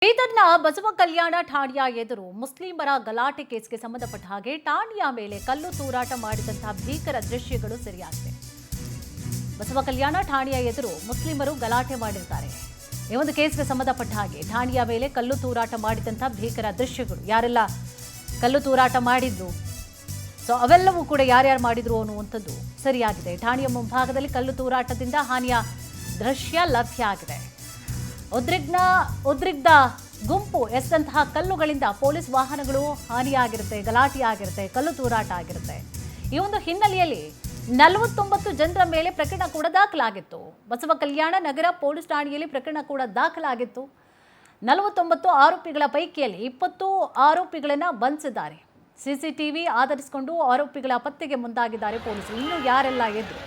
ಬೀದರ್ನ ಬಸವ ಕಲ್ಯಾಣ ಠಾಣೆಯ ಎದುರು ಮುಸ್ಲಿಮರ ಗಲಾಟೆ ಕೇಸ್ಗೆ ಸಂಬಂಧಪಟ್ಟ ಹಾಗೆ ಠಾಣೆಯ ಮೇಲೆ ಕಲ್ಲು ತೂರಾಟ ಮಾಡಿದಂತಹ ಭೀಕರ ದೃಶ್ಯಗಳು ಸರಿಯಾಗಿದೆ. ಬಸವ ಕಲ್ಯಾಣ ಠಾಣೆಯ ಎದುರು ಮುಸ್ಲಿಮರು ಗಲಾಟೆ ಮಾಡಿದ್ದಾರೆ. ಈ ಒಂದು ಕೇಸ್ಗೆ ಸಂಬಂಧಪಟ್ಟ ಹಾಗೆ ಠಾಣೆಯ ಮೇಲೆ ಕಲ್ಲು ತೂರಾಟ ಮಾಡಿದಂತಹ ಭೀಕರ ದೃಶ್ಯಗಳು, ಯಾರೆಲ್ಲ ಕಲ್ಲು ತೂರಾಟ ಮಾಡಿದ್ದು, ಅವೆಲ್ಲವೂ ಕೂಡ ಯಾರ್ಯಾರು ಮಾಡಿದ್ರು ಅನ್ನುವಂಥದ್ದು ಸರಿಯಾಗಿದೆ. ಠಾಣೆಯ ಮುಂಭಾಗದಲ್ಲಿ ಕಲ್ಲು ತೂರಾಟದಿಂದ ಹಾನಿಯ ದೃಶ್ಯ ಲಭ್ಯ ಆಗಿದೆ. ಉದ್ರಿಕ್ತ ಗುಂಪು ಎಸೆದಂತಹ ಕಲ್ಲುಗಳಿಂದ ಪೊಲೀಸ್ ವಾಹನಗಳು ಹಾನಿಯಾಗಿರುತ್ತೆ, ಗಲಾಟೆಯಾಗಿರುತ್ತೆ, ಕಲ್ಲು ತೂರಾಟ ಆಗಿರುತ್ತೆ. ಈ ಒಂದು ಹಿನ್ನೆಲೆಯಲ್ಲಿ 49 ಜನರ ಮೇಲೆ ಪ್ರಕರಣ ಕೂಡ ದಾಖಲಾಗಿತ್ತು. ಬಸವ ಕಲ್ಯಾಣ ನಗರ ಪೊಲೀಸ್ ಠಾಣೆಯಲ್ಲಿ ಪ್ರಕರಣ ಕೂಡ ದಾಖಲಾಗಿತ್ತು. 49 ಆರೋಪಿಗಳ ಪೈಕಿಯಲ್ಲಿ 20 ಆರೋಪಿಗಳನ್ನು ಬಂಧಿಸಿದ್ದಾರೆ. ಸಿಸಿಟಿವಿ ಆಧರಿಸಿಕೊಂಡು ಆರೋಪಿಗಳ ಪತ್ತೆಗೆ ಮುಂದಾಗಿದ್ದಾರೆ ಪೊಲೀಸರು. ಇನ್ನು ಯಾರೆಲ್ಲ ಇದ್ರು,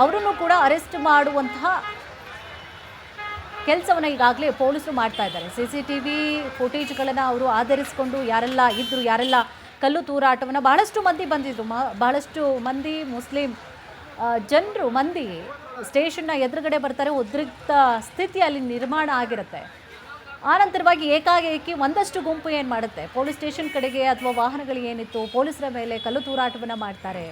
ಅವರನ್ನು ಕೂಡ ಅರೆಸ್ಟ್ ಮಾಡುವಂತಹ ಕೆಲಸವನ್ನು ಈಗಾಗಲೇ ಪೊಲೀಸರು ಮಾಡ್ತಾ ಇದ್ದಾರೆ. ಸಿಸಿಟಿವಿ ಫುಟೇಜ್ಗಳನ್ನು ಅವರು ಆಧರಿಸಿಕೊಂಡು ಯಾರೆಲ್ಲ ಇದ್ರು, ಯಾರೆಲ್ಲ ಕಲ್ಲು ತೂರಾಟವನ್ನು, ಬಹಳಷ್ಟು ಮಂದಿ ಬಂದಿದ್ರು, ಬಹಳಷ್ಟು ಮಂದಿ ಮುಸ್ಲಿಂ ಜನರು ಸ್ಟೇಷನ್ನ ಎದುರುಗಡೆ ಬರ್ತಾರೆ. ಉದ್ರಿಕ್ತ ಸ್ಥಿತಿಯಲ್ಲಿ ನಿರ್ಮಾಣ ಆಗಿರುತ್ತೆ. ಆನಂತರವಾಗಿ ಏಕಾಏಕಿ ಒಂದಷ್ಟು ಗುಂಪು ಏನು ಮಾಡುತ್ತೆ, ಪೊಲೀಸ್ ಸ್ಟೇಷನ್ ಕಡೆಗೆ ಅಥವಾ ವಾಹನಗಳಿಗೆ ಏನಿತ್ತು ಪೊಲೀಸರ ಮೇಲೆ ಕಲ್ಲು ತೂರಾಟವನ್ನು ಮಾಡ್ತಾರೆ.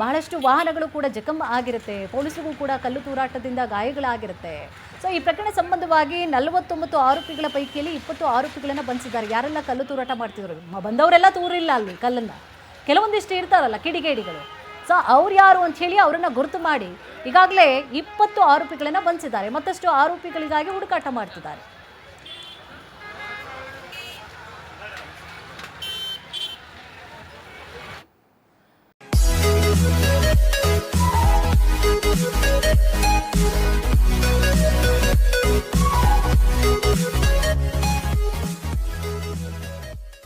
ಬಹಳಷ್ಟು ವಾಹನಗಳು ಕೂಡ ಜಖಮ್ ಆಗಿರುತ್ತೆ. ಪೊಲೀಸರಿಗೂ ಕೂಡ ಕಲ್ಲು ತೂರಾಟದಿಂದ ಗಾಯಗಳಾಗಿರುತ್ತೆ. ಈ ಪ್ರಕರಣ ಸಂಬಂಧವಾಗಿ 49 ಆರೋಪಿಗಳ ಪೈಕಿಯಲ್ಲಿ 20 ಆರೋಪಿಗಳನ್ನು ಬಂಧಿಸಿದ್ದಾರೆ. ಯಾರೆಲ್ಲ ಕಲ್ಲು ತೂರಾಟ ಮಾಡ್ತಿದ್ರು, ಬಂದವರೆಲ್ಲ ತೂರಿಲ್ಲ ಅಲ್ಲಿ ಕಲ್ಲನ್ನು, ಕೆಲವೊಂದಿಷ್ಟು ಇರ್ತಾರಲ್ಲ ಕಿಡಿಗೇಡಿಗಳು. ಅವ್ರು ಯಾರು ಅಂತ ಹೇಳಿ ಅವರನ್ನು ಗುರುತು ಮಾಡಿ ಈಗಾಗಲೇ 20 ಆರೋಪಿಗಳನ್ನು ಬಂಧಿಸಿದ್ದಾರೆ. ಮತ್ತಷ್ಟು ಆರೋಪಿಗಳಿಗಾಗಿ ಹುಡುಕಾಟ ಮಾಡ್ತಿದ್ದಾರೆ.